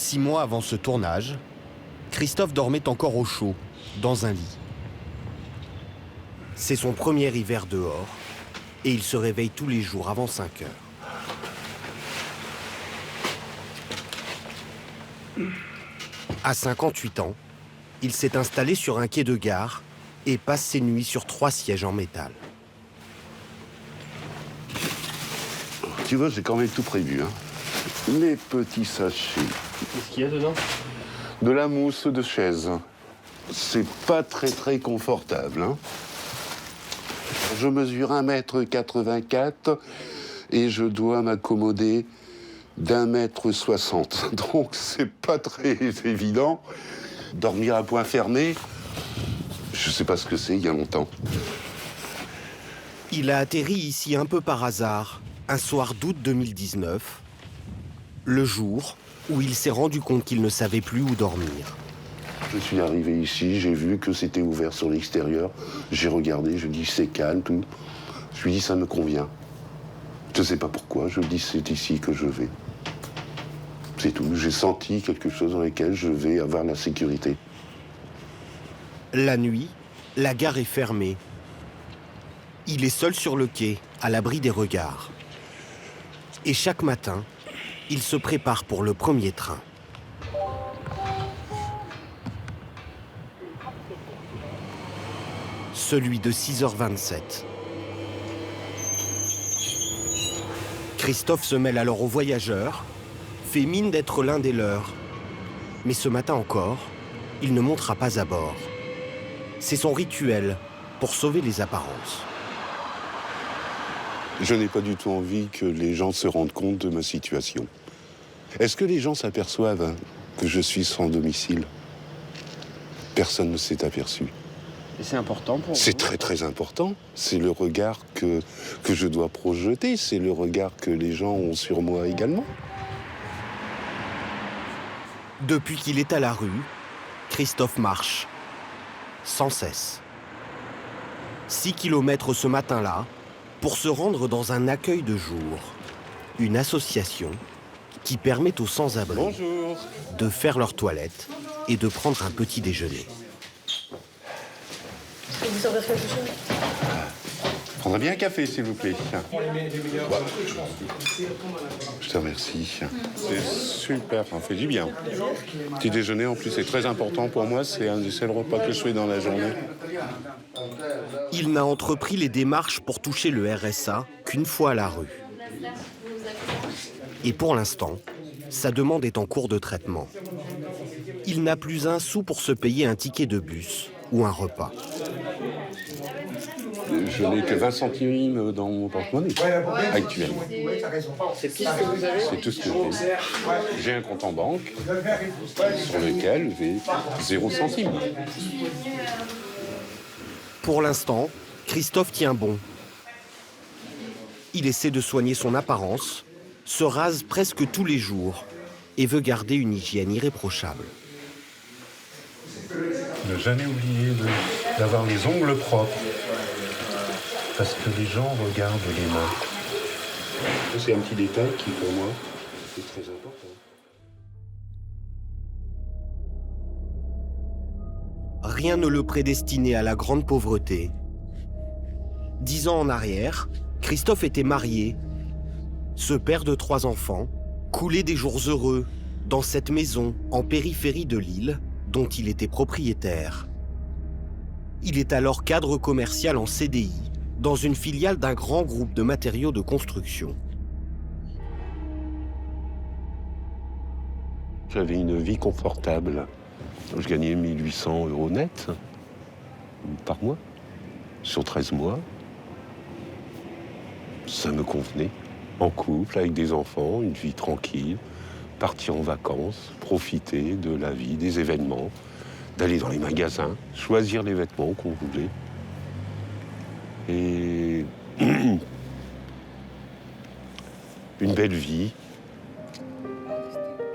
6 mois avant ce tournage, Christophe dormait encore au chaud, dans un lit. C'est son premier hiver dehors, et il se réveille tous les jours avant 5 heures. À 58 ans, il s'est installé sur un quai de gare et passe ses nuits sur 3 sièges en métal. Tu vois, j'ai quand même tout prévu. Hein. Les petits sachets. Qu'est-ce qu'il y a dedans? De la mousse de chaise. C'est pas très confortable. Hein. Je mesure 1,84 m et je dois m'accommoder d'1,60 m. Donc c'est pas très évident. Dormir à point fermé, je sais pas ce que c'est il y a longtemps. Il a atterri ici un peu par hasard, un soir d'août 2019, le jour où il s'est rendu compte qu'il ne savait plus où dormir. Je suis arrivé ici, j'ai vu que c'était ouvert sur l'extérieur. J'ai regardé, je dis c'est calme, tout. Je lui dis ça me convient. Je sais pas pourquoi, je dis c'est ici que je vais. C'est tout, j'ai senti quelque chose dans lequel je vais avoir la sécurité. La nuit, la gare est fermée. Il est seul sur le quai, à l'abri des regards. Et chaque matin, il se prépare pour le premier train. Celui de 6h27. Christophe se mêle alors aux voyageurs, fait mine d'être l'un des leurs. Mais ce matin encore, il ne montera pas à bord. C'est son rituel pour sauver les apparences. Je n'ai pas du tout envie que les gens se rendent compte de ma situation. Est-ce que les gens s'aperçoivent que je suis sans domicile? Personne ne s'est aperçu. Et c'est important pour vous? C'est très important. C'est le regard que je dois projeter. C'est le regard que les gens ont sur moi également. Depuis qu'il est à la rue, Christophe marche, sans cesse. 6 kilomètres ce matin-là, pour se rendre dans un accueil de jour, une association qui permet aux sans-abri de faire leur toilette et de prendre un petit déjeuner. Vous servir quelque chose? Je prendrais bien un café, s'il vous plaît. Je te remercie. C'est super, ça fait du bien. Petit déjeuner, en plus, c'est très important pour moi. C'est un des seuls repas que je fais dans la journée. Il n'a entrepris les démarches pour toucher le RSA qu'une fois à la rue. Et pour l'instant, sa demande est en cours de traitement. Il n'a plus un sou pour se payer un ticket de bus ou un repas. Je n'ai que 20 centimes dans mon porte-monnaie actuellement. C'est tout ce que vous avez? C'est tout ce que j'ai. J'ai un compte en banque sur lequel j'ai 0 centime. Pour l'instant, Christophe tient bon. Il essaie de soigner son apparence, se rase presque tous les jours et veut garder une hygiène irréprochable. Ne jamais oublier d'avoir les ongles propres. Parce que les gens regardent les mains. C'est un petit détail qui, pour moi, est très important. Rien ne le prédestinait à la grande pauvreté. 10 ans en arrière, Christophe était marié. Ce père de 3 enfants coulait des jours heureux dans cette maison en périphérie de Lille dont il était propriétaire. Il est alors cadre commercial en CDI dans une filiale d'un grand groupe de matériaux de construction. J'avais une vie confortable. Je gagnais 1 800 € net par mois, sur 13 mois. Ça me convenait. En couple, avec des enfants, une vie tranquille, partir en vacances, profiter de la vie, des événements, d'aller dans les magasins, choisir les vêtements qu'on voulait. Et une belle vie.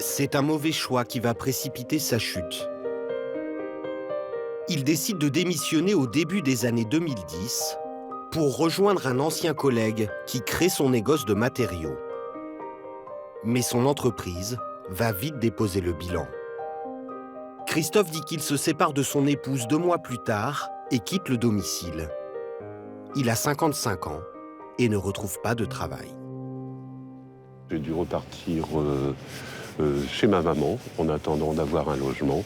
C'est un mauvais choix qui va précipiter sa chute. Il décide de démissionner au début des années 2010 pour rejoindre un ancien collègue qui crée son négoce de matériaux. Mais son entreprise va vite déposer le bilan. Christophe dit qu'il se sépare de son épouse 2 mois plus tard et quitte le domicile. Il a 55 ans et ne retrouve pas de travail. J'ai dû repartir chez ma maman en attendant d'avoir un logement.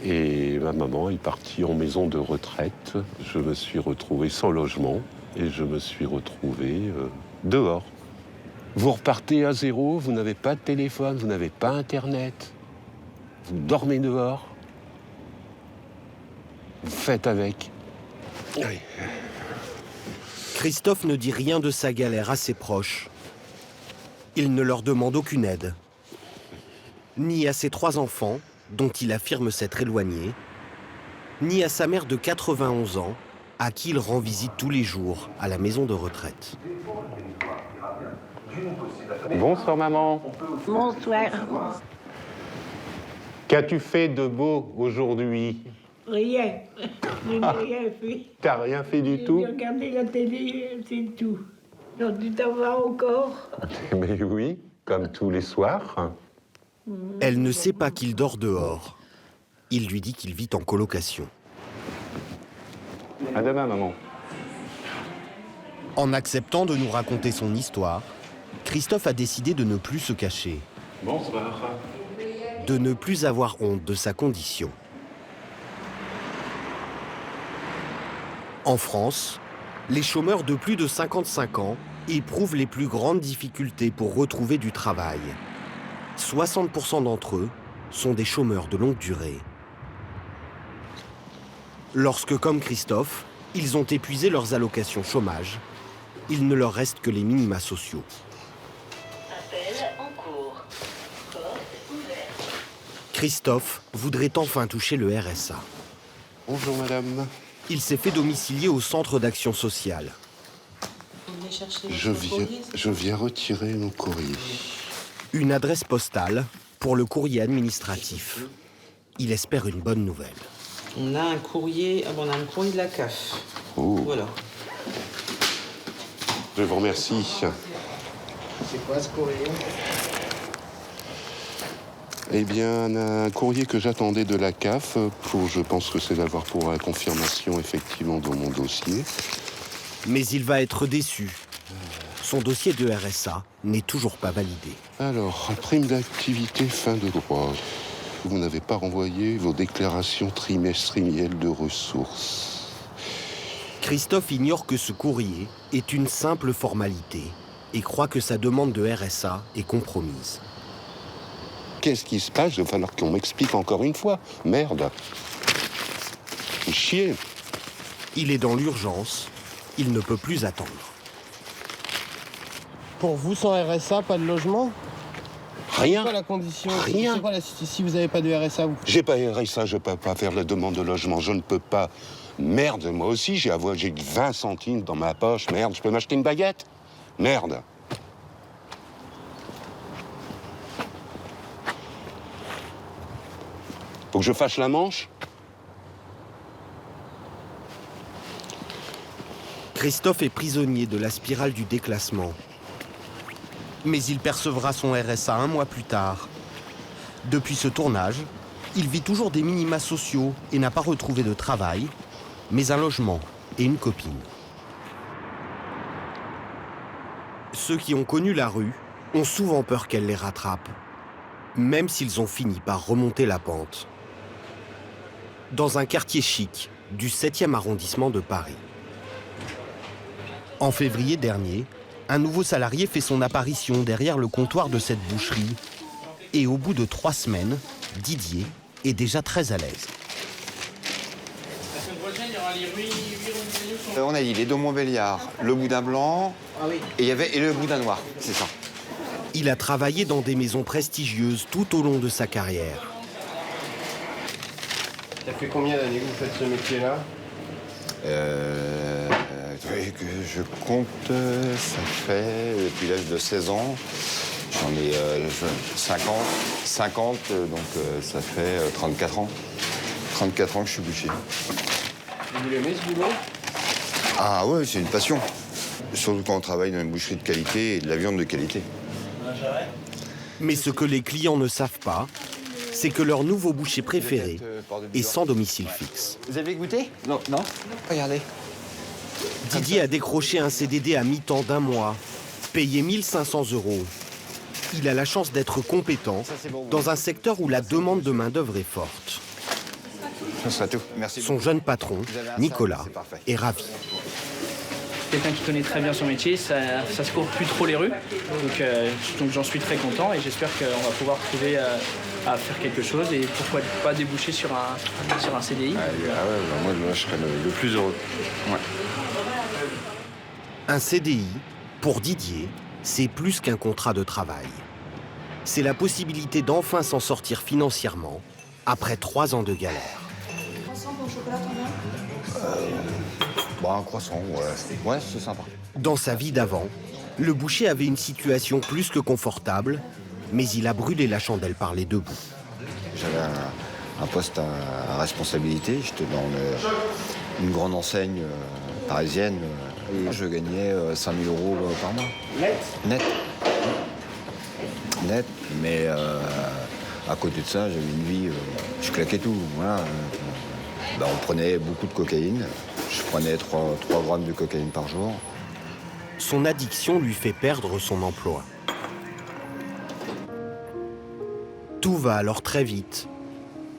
Et ma maman est partie en maison de retraite. Je me suis retrouvé sans logement et je me suis retrouvé dehors. Vous repartez à zéro, vous n'avez pas de téléphone, vous n'avez pas Internet. Vous dormez dehors. Vous faites avec. Oui. Christophe ne dit rien de sa galère à ses proches. Il ne leur demande aucune aide. Ni à ses 3 enfants, dont il affirme s'être éloigné, ni à sa mère de 91 ans, à qui il rend visite tous les jours à la maison de retraite. Bonsoir maman. Bonsoir. Qu'as-tu fait de beau aujourd'hui? Rien. Je n'ai rien fait. T'as rien fait du J'ai tout? regardé la télé, c'est tout. Donc tu t'en vas encore? Mais oui, comme tous les soirs. Elle ne sait pas qu'il dort dehors. Il lui dit qu'il vit en colocation. À demain maman. En acceptant de nous raconter son histoire, Christophe a décidé de ne plus se cacher, Bonsoir. de ne plus avoir honte de sa condition. En France, les chômeurs de plus de 55 ans éprouvent les plus grandes difficultés pour retrouver du travail. 60% d'entre eux sont des chômeurs de longue durée. Lorsque, comme Christophe, ils ont épuisé leurs allocations chômage, il ne leur reste que les minima sociaux. Appel en cours. Porte ouverte. Christophe voudrait enfin toucher le RSA. Bonjour madame. Il s'est fait domicilier au centre d'action sociale. Je viens retirer mon courrier. Une adresse postale pour le courrier administratif. Il espère une bonne nouvelle. On a un courrier, un courrier de la CAF. Oh, Voilà. je vous remercie. C'est quoi ce courrier? Eh bien, un courrier que j'attendais de la CAF, je pense que c'est d'avoir pour la confirmation effectivement dans mon dossier. Mais il va être déçu. Son dossier de RSA n'est toujours pas validé. Alors, prime d'activité, fin de droit. Vous n'avez pas renvoyé vos déclarations trimestrielles de ressources. Christophe ignore que ce courrier est une simple formalité et croit que sa demande de RSA est compromise. Qu'est-ce qui se passe? Il va falloir qu'on m'explique encore une fois. Merde. Chier. Il est dans l'urgence. Il ne peut plus attendre. Pour vous, sans RSA, pas de logement? C'est Rien. quoi la condition? Rien. C'est quoi si vous n'avez pas de RSA, vous... J'ai pas RSA, je peux pas faire la demande de logement. Je ne peux pas. Merde, moi aussi, j'ai 20 centimes dans ma poche. Merde, je peux m'acheter une baguette? Merde. Faut que je fâche la manche? Christophe est prisonnier de la spirale du déclassement. Mais il percevra son RSA 1 mois plus tard. Depuis ce tournage, il vit toujours des minima sociaux et n'a pas retrouvé de travail, mais un logement et une copine. Ceux qui ont connu la rue ont souvent peur qu'elle les rattrape, même s'ils ont fini par remonter la pente. Dans un quartier chic du 7e arrondissement de Paris. En février dernier, un nouveau salarié fait son apparition derrière le comptoir de cette boucherie. Et au bout de 3 semaines, Didier est déjà très à l'aise. La semaine prochaine, il y aura les 8 rues de On a dit les deux Montbéliard, le boudin blanc et le boudin noir, c'est ça. Il a travaillé dans des maisons prestigieuses tout au long de sa carrière. Ça fait combien d'années que vous faites ce métier-là? Que je compte, ça fait depuis l'âge de 16 ans. J'en ai 50, donc ça fait 34 ans. 34 ans que je suis boucher. Vous l'aimez ce boulot? Ah ouais, c'est une passion. Surtout quand on travaille dans une boucherie de qualité et de la viande de qualité. Mais ce que les clients ne savent pas, c'est que leur nouveau boucher préféré est sans domicile fixe. Vous avez goûté? Non, non. Regardez. Didier a décroché un CDD à mi-temps d'1 mois, payé 1 500 €. Il a la chance d'être compétent dans un secteur où la demande de main-d'œuvre est forte. Ce sera tout. Merci. Son jeune patron, Nicolas, est ravi. Quelqu'un qui connaît très bien son métier, ça se court plus trop les rues. Donc j'en suis très content et j'espère qu'on va pouvoir trouver à faire quelque chose et pourquoi pas déboucher sur un CDI. Moi, je serais le plus heureux. Ouais. Un CDI, pour Didier, c'est plus qu'un contrat de travail. C'est la possibilité d'enfin s'en sortir financièrement après 3 ans de galère. Un croissant, ouais. Ouais, c'est sympa. Dans sa vie d'avant, le boucher avait une situation plus que confortable, mais il a brûlé la chandelle par les 2 bouts. J'avais un poste à responsabilité. J'étais dans une grande enseigne parisienne et je gagnais 5 000 € par mois. Net. Net, mais à côté de ça, j'avais une vie, je claquais tout. Voilà. On prenait beaucoup de cocaïne. Je prenais 3 grammes de cocaïne par jour. Son addiction lui fait perdre son emploi. Tout va alors très vite.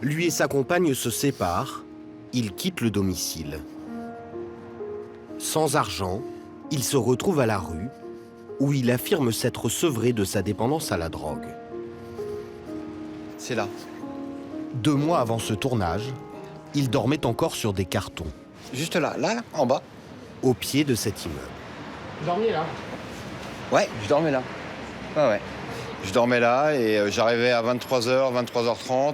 Lui et sa compagne se séparent. Il quitte le domicile. Sans argent, il se retrouve à la rue, où il affirme s'être sevré de sa dépendance à la drogue. C'est là. 2 mois avant ce tournage, il dormait encore sur des cartons, Juste là, en bas. au pied de cet immeuble. Vous dormiez là? Ouais, je dormais là. Ouais. Je dormais là et j'arrivais à 23h, 23h30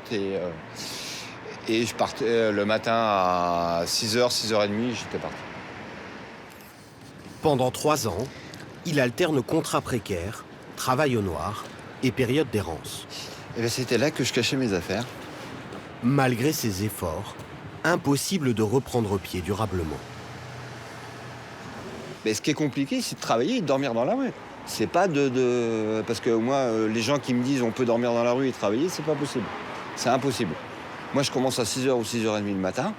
et je partais le matin à 6h, 6h30, j'étais parti. Pendant 3 ans, il alterne contrat précaire, travail au noir et période d'errance. Et c'était là que je cachais mes affaires. Malgré ses efforts, impossible de reprendre pied durablement. Mais ce qui est compliqué, c'est de travailler et de dormir dans la rue. C'est pas Parce que moi, les gens qui me disent on peut dormir dans la rue et travailler, c'est pas possible. C'est impossible. Moi, je commence à 6h ou 6h30 le matin.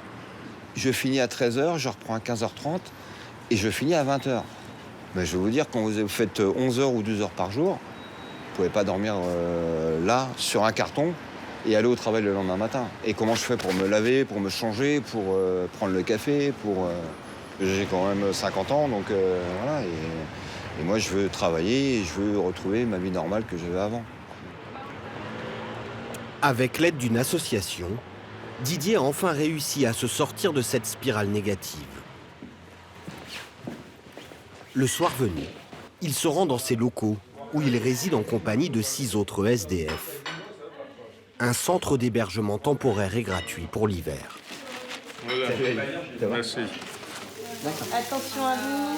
Je finis à 13h, je reprends à 15h30 et je finis à 20h. Mais je vais vous dire, quand vous faites 11h ou 12h par jour, vous pouvez pas dormir là, sur un carton, et aller au travail le lendemain matin. Et comment je fais pour me laver, pour me changer, pour prendre le café, J'ai quand même 50 ans, donc voilà. Et moi, je veux travailler et je veux retrouver ma vie normale que j'avais avant. Avec l'aide d'une association, Didier a enfin réussi à se sortir de cette spirale négative. Le soir venu, il se rend dans ses locaux, où il réside en compagnie de 6 autres SDF. Un centre d'hébergement temporaire et gratuit pour l'hiver. Merci. Attention à vous.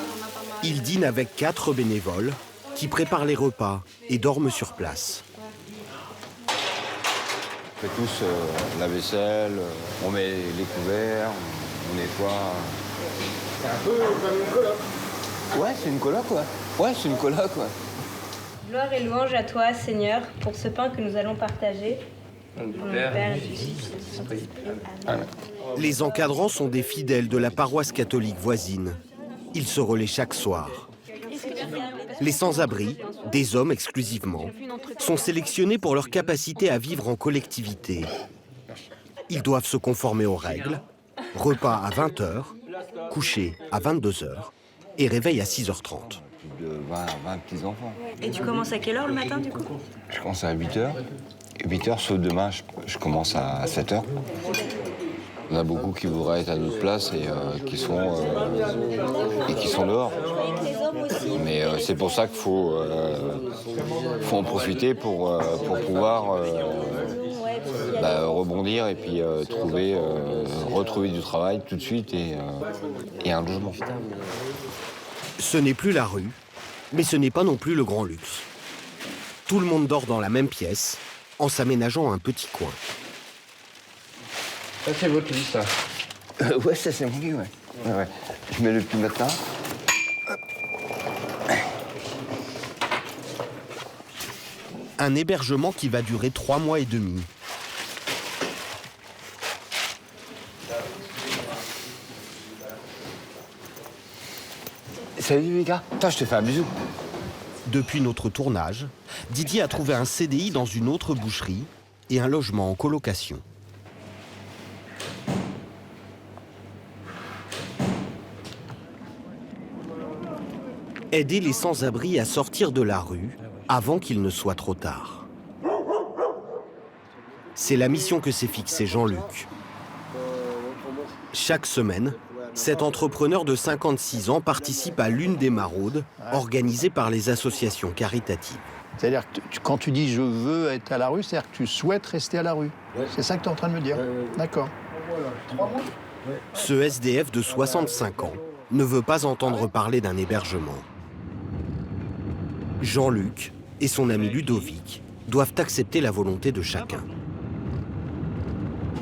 Il dîne avec 4 bénévoles qui préparent les repas et dorment sur place. On fait tous la vaisselle, on met les couverts, on nettoie. C'est un peu comme une coloc. Ouais, c'est une coloc, ouais. Ouais, c'est une coloc, ouais. Gloire et louange à toi, Seigneur, pour ce pain que nous allons partager. Pour notre Père et du Fils et du Saint-Esprit. Amen. Les encadrants sont des fidèles de la paroisse catholique voisine. Ils se relaient chaque soir. Les sans-abri, des hommes exclusivement, sont sélectionnés pour leur capacité à vivre en collectivité. Ils doivent se conformer aux règles, repas à 20h, coucher à 22h et réveil à 6h30. De 20 petits-enfants. Et tu commences à quelle heure le matin, du coup? Je commence à 8h. 8h, sauf demain, je commence à 7h. On a beaucoup qui voudraient être à notre place et qui sont dehors. Mais c'est pour ça qu'il faut en profiter pour pouvoir rebondir et puis retrouver du travail tout de suite et un logement. Ce n'est plus la rue, mais ce n'est pas non plus le grand luxe. Tout le monde dort dans la même pièce, en s'aménageant un petit coin. Ça, c'est votre lit, ça. Ouais, ça c'est mon lit, ouais. Je mets le petit matelas. Un hébergement qui va durer 3 mois et demi. Salut les gars. Attends, je te fais un bisou. Depuis notre tournage, Didier a trouvé un CDI dans une autre boucherie et un logement en colocation. Aider les sans-abri à sortir de la rue avant qu'il ne soit trop tard. C'est la mission que s'est fixée Jean-Luc. Chaque semaine, cet entrepreneur de 56 ans participe à l'une des maraudes organisées par les associations caritatives. C'est-à-dire que quand tu dis « je veux être à la rue », c'est-à-dire que tu souhaites rester à la rue. C'est ça que tu es en train de me dire. D'accord. Ce SDF de 65 ans ne veut pas entendre parler d'un hébergement. Jean-Luc et son ami Ludovic doivent accepter la volonté de chacun.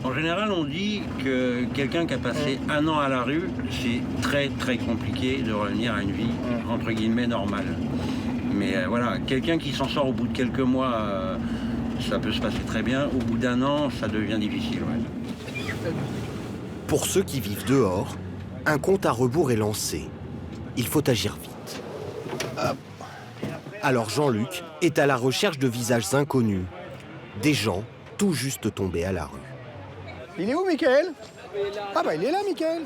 En général, on dit que quelqu'un qui a passé 1 an à la rue, c'est très très compliqué de revenir à une vie entre guillemets normale. Mais voilà, quelqu'un qui s'en sort au bout de quelques mois, ça peut se passer très bien. Au bout d'1 an, ça devient difficile. Ouais. Pour ceux qui vivent dehors, un compte à rebours est lancé. Il faut agir vite. Alors Jean-Luc est à la recherche de visages inconnus, des gens tout juste tombés à la rue. Il est où, Michael? Ah bah il est là, Michael.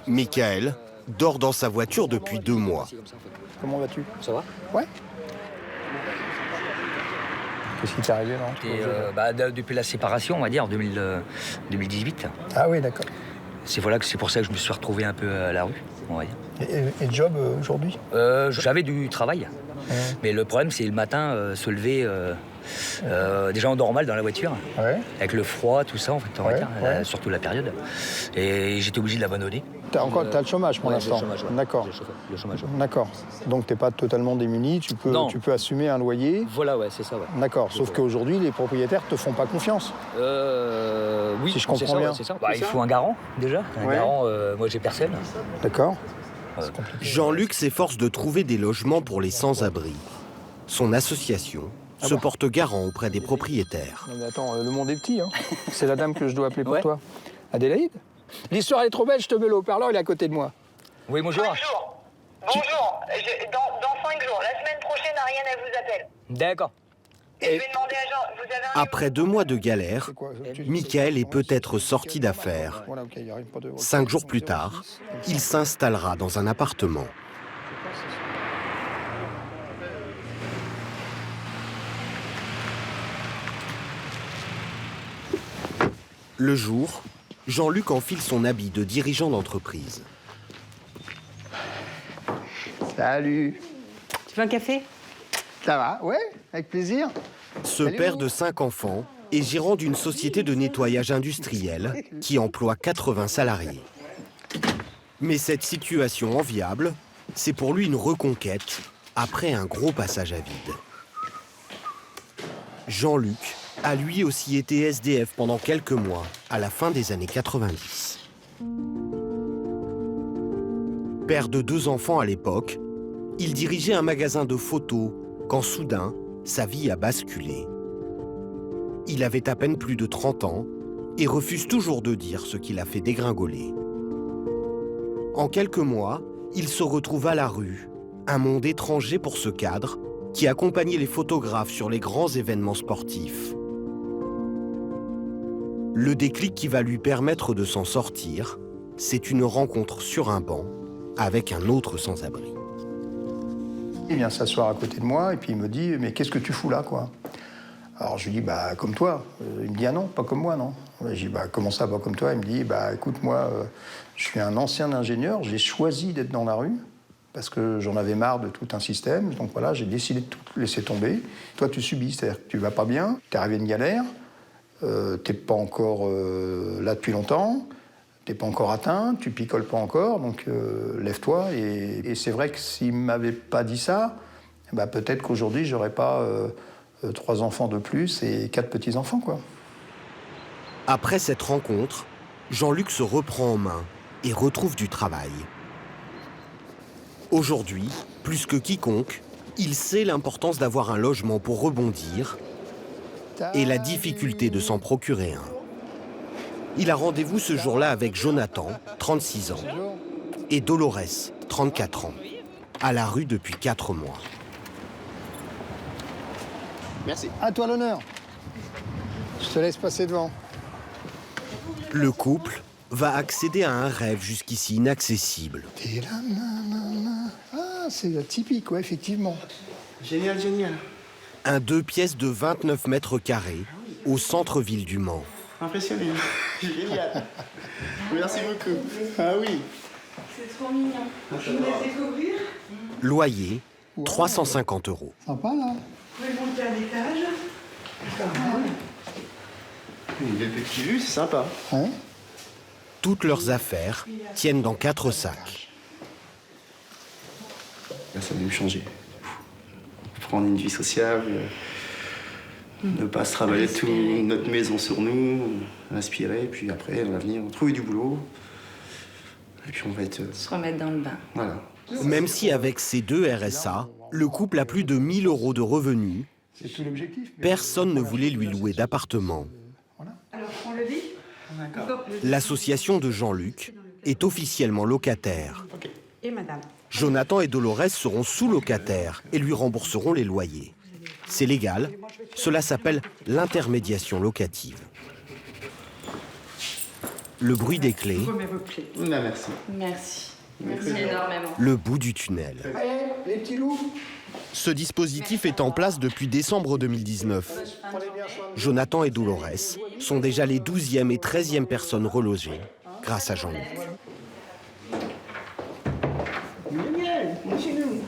Michael dort dans sa voiture depuis 2 mois. Comment vas-tu? Ça va? Ouais. Qu'est-ce qui t'est arrivé, là? Depuis la séparation, on va dire, en 2018. Ah oui, d'accord. C'est pour ça que je me suis retrouvé un peu à la rue, on va dire. Et job aujourd'hui? J'avais du travail, mais le problème, c'est le matin, se lever déjà en normal dans la voiture, avec le froid, tout ça, en fait, on va dire, surtout la période. Et j'étais obligé de l'abandonner. T'as le chômage pour l'instant? D'accord. Le chômage. D'accord. Donc t'es pas totalement démuni, tu peux assumer un loyer? Voilà, ouais, c'est ça, ouais. D'accord, sauf qu'aujourd'hui, les propriétaires te font pas confiance? Oui, si je comprends bien. C'est ça. Il faut un garant, déjà. Un garant, moi j'ai personne. D'accord. Jean-Luc s'efforce de trouver des logements pour les sans-abri. Son association se porte garant auprès des propriétaires. Non mais attends, le monde est petit, hein. C'est la dame que je dois appeler pour toi. Adélaïde? L'histoire est trop belle, je te mets le haut-parleur, il est à côté de moi. Oui, bonjour. Bonjour. Dans 5 jours, la semaine prochaine, Ariane, elle vous appelle. D'accord. Et je vais demander à Jean, vous avez un Après 2 mois de galère, Michael est peut-être sorti d'affaires. 5 jours plus tard, il s'installera dans un appartement. Le jour, Jean-Luc enfile son habit de dirigeant d'entreprise. Salut. Tu veux un café? Ça va? Ouais, avec plaisir. Ce père de 5 enfants est gérant d'une société de nettoyage industriel qui emploie 80 salariés. Mais cette situation enviable, c'est pour lui une reconquête après un gros passage à vide. Jean-Luc a lui aussi été SDF pendant quelques mois, à la fin des années 90. Père de 2 enfants à l'époque, il dirigeait un magasin de photos quand soudain, sa vie a basculé. Il avait à peine plus de 30 ans et refuse toujours de dire ce qui l'a fait dégringoler. En quelques mois, il se retrouve à la rue, un monde étranger pour ce cadre qui accompagnait les photographes sur les grands événements sportifs. Le déclic qui va lui permettre de s'en sortir, c'est une rencontre sur un banc avec un autre sans-abri. Il vient s'asseoir à côté de moi et puis il me dit « Mais qu'est-ce que tu fous là, quoi ?» Alors je lui dis « Bah, comme toi. » Il me dit « Ah non, pas comme moi, non. » Je lui dis « Bah, comment ça, pas comme toi ?» Il me dit « Bah, écoute, moi, je suis un ancien ingénieur, j'ai choisi d'être dans la rue parce que j'en avais marre de tout un système. Donc voilà, j'ai décidé de tout laisser tomber. Toi, tu subis, c'est-à-dire que tu vas pas bien, t'es arrivé une galère, t'es pas encore là depuis longtemps, t'es pas encore atteint, tu picoles pas encore, donc lève-toi. Et c'est vrai que s'il m'avait pas dit ça, bah, peut-être qu'aujourd'hui, j'aurais pas 3 enfants de plus et 4 petits-enfants, quoi. Après cette rencontre, Jean-Luc se reprend en main et retrouve du travail. Aujourd'hui, plus que quiconque, Il sait l'importance d'avoir un logement pour rebondir et la difficulté de s'en procurer un. Il a rendez-vous ce jour-là avec Jonathan, 36 ans, et Dolores, 34 ans, à la rue depuis 4 mois. Merci. À toi l'honneur. Je te laisse passer devant. Le couple va accéder à un rêve jusqu'ici inaccessible. T'es là, nanana. Ah, c'est typique, ouais, effectivement. Génial, génial. Un 2 pièces de 29 mètres carrés au centre-ville du Mans. Impressionné. Génial. Merci beaucoup. Ah oui. C'est trop mignon. Je vous laisse découvrir. Loyer, 350 €. Sympa, là. Vous pouvez monter à l'étage. Une belle petite vue, c'est sympa. Ouais. Toutes leurs affaires tiennent dans 4 sacs. Là, ça va nous changer. Prendre une vie sociable, ne pas se travailler toute notre maison sur nous, inspirer, puis après, on va venir trouver du boulot. Et puis on va être... Se remettre dans le bain. Voilà. Même si avec ces 2 RSA, le couple a plus de 1 000 € de revenus, C'est tout l'objectif. personne ne voulait lui louer d'appartement. Alors, on le dit. L'association de Jean-Luc est officiellement locataire. Et madame. Jonathan et Dolores seront sous-locataires et lui rembourseront les loyers. C'est légal, cela s'appelle l'intermédiation locative. Le bruit des clés, Merci. Merci. Merci énormément. le bout du tunnel. Eh, les petits loups. Ce dispositif est en place depuis décembre 2019. Jonathan et Dolores sont déjà les 12e et 13e personnes relogées grâce à Jean-Luc. Génial, chez nous.